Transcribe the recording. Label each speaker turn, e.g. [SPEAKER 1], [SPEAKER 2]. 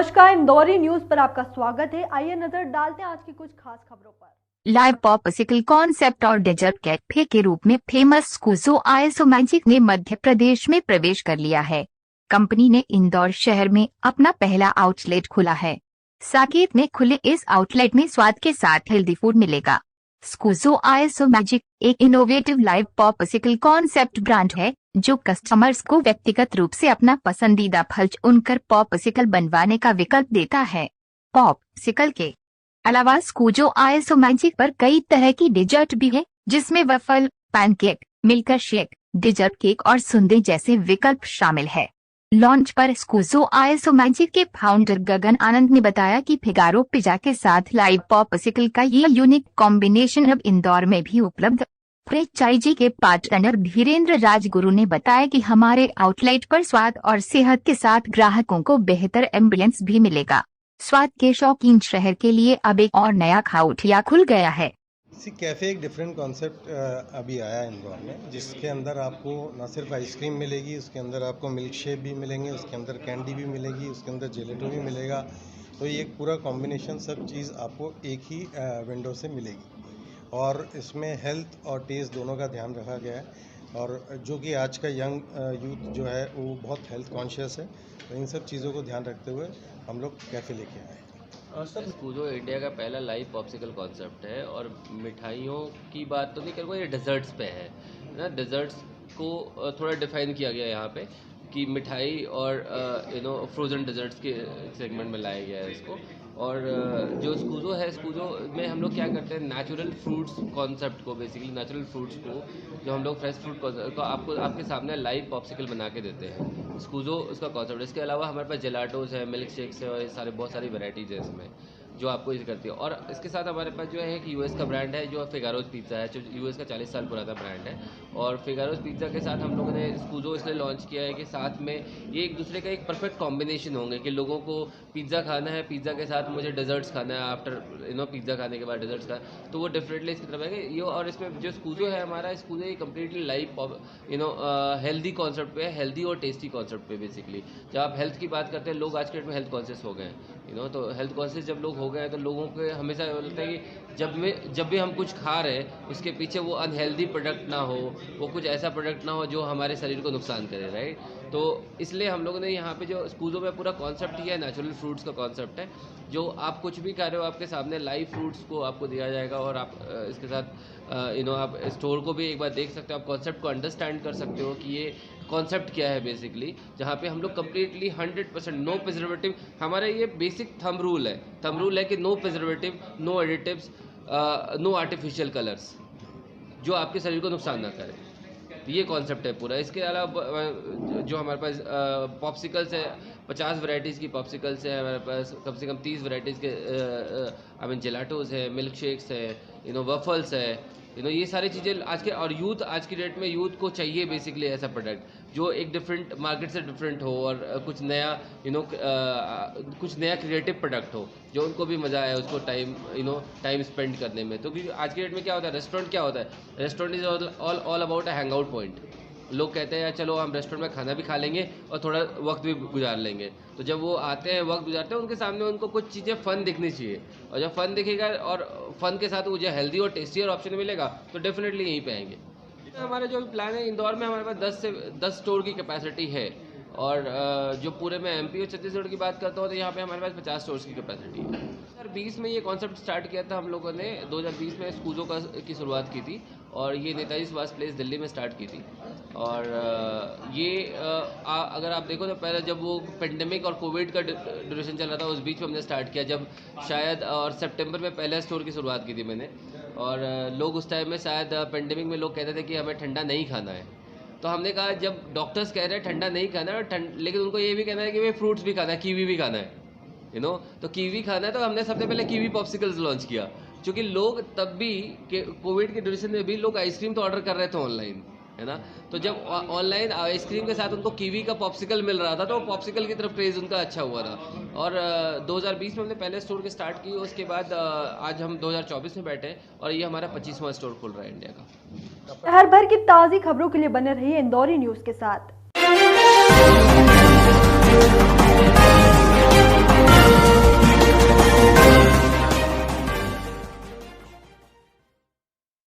[SPEAKER 1] नमस्कार, इंदौरी न्यूज पर आपका स्वागत है। आइए नजर डालते हैं आज की कुछ खास खबरों पर।
[SPEAKER 2] लाइव पॉपसिकल कॉन्सेप्ट और डेजर्ट कैफे के रूप में फेमस स्कूजो आइसो मैजिक ने मध्य प्रदेश में प्रवेश कर लिया है। कंपनी ने इंदौर शहर में अपना पहला आउटलेट खोला है। साकेत में खुले इस आउटलेट में स्वाद के साथ हेल्दी फूड मिलेगा। स्कूजो आइसो मैजिक एक innovative live popsicle concept brand है जो कस्टमर्स को व्यक्तिगत रूप से अपना पसंदीदा फल चुनकर पॉपसिकल बनवाने का विकल्प देता है। पॉपसिकल के अलावा स्कूजो आइसो मैजिक पर कई तरह की डेजर्ट भी है, जिसमें waffle, pancake, milk shake, dessert cake और सुंदे जैसे विकल्प शामिल है। लॉन्च पर स्कूजो आइसो मैजिक के फाउंडर गगन आनंद ने बताया कि फिगारो पिज्जा के साथ लाइव पॉपसिकल का ये यूनिक कॉम्बिनेशन अब इंदौर में भी उपलब्ध। फ्रेंचाइजी के पार्टनर धीरेन्द्र राजगुरु ने बताया कि हमारे आउटलेट पर स्वाद और सेहत के साथ ग्राहकों को बेहतर एम्बुलेंस भी मिलेगा। स्वाद के शौकीन शहर के लिए अब एक और नया खाउटिया खुल गया है।
[SPEAKER 3] कैफ़े एक डिफरेंट कॉन्सेप्ट अभी आया है इंदौर में, जिसके अंदर आपको न सिर्फ आइसक्रीम मिलेगी, उसके अंदर आपको मिल्क शेक भी मिलेंगे, उसके अंदर कैंडी भी मिलेगी, उसके अंदर जेलेटो भी मिलेगा। तो ये एक पूरा कॉम्बिनेशन सब चीज़ आपको एक ही विंडो से मिलेगी और इसमें हेल्थ और टेस्ट दोनों का ध्यान रखा गया है। और जो कि आज का यंग यूथ जो है वो बहुत हेल्थ कॉन्शियस है, तो इन सब चीज़ों को ध्यान रखते हुए हम लोग कैफ़े लेके आए हैं।
[SPEAKER 4] सर, स्कूजो इंडिया का पहला लाइव पॉप्सिकल कॉन्सेप्ट है और मिठाइयों की बात तो नहीं करूँगा, ये डेजर्ट्स पे है ना। डेजर्ट्स को थोड़ा डिफाइन किया गया यहाँ पे कि मिठाई और फ्रोज़न डेजर्ट्स के सेगमेंट में लाया गया है इसको। और जो स्कूजो है, स्कूजो में हम लोग क्या करते हैं, नेचुरल फ्रूट्स कॉन्सेप्ट को, बेसिकली नेचुरल फ्रूट्स को जो हम लोग फ्रेश फ्रूट को आपको आपके सामने लाइव पॉप्सिकल बना के देते हैं। स्कूजो उसका कॉन्सेप्ट है। इसके अलावा हमारे पास जेलाटोस है, मिल्क शेक्स है और ये सारे बहुत सारी वैरायटीज़ है इसमें जो आपको ये करती है। और इसके साथ हमारे पास जो है एक यूएस का ब्रांड है जो फिगारोज पिज़्ज़ा है, जो यूएस का 40 साल पुराना ब्रांड है। और फिगारोज पिज़्ज़ा के साथ हम लोगों ने स्कूजो इसलिए लॉन्च किया है कि साथ में ये एक दूसरे का एक परफेक्ट कॉम्बिनेशन होंगे कि लोगों को पिज़्ज़ा खाना है, पिज़्ज़ा के साथ मुझे डेजर्ट्स खाना है, आफ्टर पिज़्ज़ा खाने के बाद डेजर्ट्स का, तो वो डिफरेंटली इसकी तरफ आएगा ये। और इसमें जो स्कूजो है हमारा, स्कूजो ये कम्प्लीटली लाइव हेल्दी कॉन्सेप्ट पे है, हेल्दी और टेस्टी कॉन्सेप्ट पे बेसिकली। जब आप हेल्थ की बात करते हैं, लोग आज के डेट में हेल्थ कॉन्शियस हो गए हैं, तो हेल्थ कॉन्शियस जब लोग हो गए हैं तो लोगों को हमेशा लगता है कि जब भी हम कुछ खा रहे हैं उसके पीछे वो अनहेल्दी प्रोडक्ट ना हो, वो कुछ ऐसा प्रोडक्ट ना हो जो हमारे शरीर को नुकसान करे, राइट। तो इसलिए हम लोगों ने यहाँ पे जो स्कूजो में पूरा कॉन्सेप्ट ही है, नेचुरल फ्रूट्स का कॉन्सेप्ट है। जो आप कुछ भी खा रहे हो आपके सामने लाइव फ्रूट्स को आपको दिया जाएगा और आप इसके साथ आप स्टोर को भी एक बार देख सकते हो, आप कॉन्सेप्ट को अंडरस्टैंड कर सकते हो कि ये कॉन्सेप्ट क्या है बेसिकली। जहाँ पे हम लोग कम्प्लीटली 100% नो प्रिजर्वेटिव, हमारा ये बेसिक थंब रूल है कि no preservative, no additives, no artificial colours जो आपके शरीर को नुकसान ना करे। ये कॉन्सेप्ट है पूरा। इसके अलावा जो हमारे पास पॉप्सिकल्स है, 50 वैरायटीज़ की पॉप्सिकल्स है हमारे पास, कम से कम 30 वैरायटीज़ के जेलाटोज है, मिल्क शेक्स है, वफल्स है, ये सारी चीज़ें आज के और आज की डेट में यूथ को चाहिए बेसिकली ऐसा प्रोडक्ट जो एक डिफरेंट मार्केट से डिफरेंट हो और कुछ नया कुछ नया क्रिएटिव प्रोडक्ट हो जो उनको भी मज़ा आए उसको टाइम स्पेंड करने में। तो क्योंकि आज की डेट में क्या होता है, रेस्टोरेंट क्या होता है, restaurant is all about a hang out point. लोग कहते हैं यार चलो हम रेस्टोरेंट में खाना भी खा लेंगे और थोड़ा वक्त भी गुजार लेंगे। तो जब वो आते हैं, वक्त गुजारते हैं, उनके सामने उनको कुछ चीज़ें फ़न दिखनी चाहिए, और जब फ़न दिखेगा और फ़न के साथ मुझे हेल्दी और टेस्टी और ऑप्शन मिलेगा तो डेफिनेटली यहीं पे आएंगे। हमारा जो प्लान है, इंदौर में हमारे पास 10 स्टोर की कैपेसिटी है और जो पूरे में एमपी और छत्तीसगढ़ की बात करता हूँ तो यहाँ पे हमारे पास 50 स्टोर्स की कैपेसिटी है। 2020 में ये कॉन्सेप्ट स्टार्ट किया था हम लोगों ने, 2020 में स्कूजो की शुरुआत की थी और ये नेताजी सुभाष प्लेस दिल्ली में स्टार्ट की थी। और अगर आप देखो तो पहले जब वो पेंडेमिक और कोविड का ड्यूरेशन चल रहा था, उस बीच में हमने स्टार्ट किया, जब शायद और सितंबर में पहला स्टोर की शुरुआत की थी मैंने। और लोग उस टाइम में शायद पेंडेमिक में लोग कहते थे कि हमें ठंडा नहीं खाना है, तो हमने कहा जब डॉक्टर्स कह रहे हैं ठंडा नहीं खाना है, लेकिन उनको ये भी कहना है कि भाई फ्रूट्स भी खाना है, कीवी भी खाना है, तो कीवी खाना है, तो हमने सबसे पहले कीवी पॉप्सिकल्स लॉन्च किया। क्योंकि लोग तब भी कोविड के ड्यूरेशन में भी लोग आइसक्रीम तो ऑर्डर कर रहे थे ऑनलाइन, है ना। तो जब ऑनलाइन आइसक्रीम के साथ उनको कीवी का पॉप्सिकल मिल रहा था तो पॉप्सिकल की तरफ क्रेज़ उनका अच्छा हुआ था। और 2020 में हमने पहले स्टोर के स्टार्ट की, उसके बाद आज हम 2024 में बैठे हैं और ये हमारा 25वां स्टोर खुल रहा है इंडिया का।
[SPEAKER 1] शहर भर की ताज़ी खबरों के लिए बने रहिए इंदौरी न्यूज़ के साथ।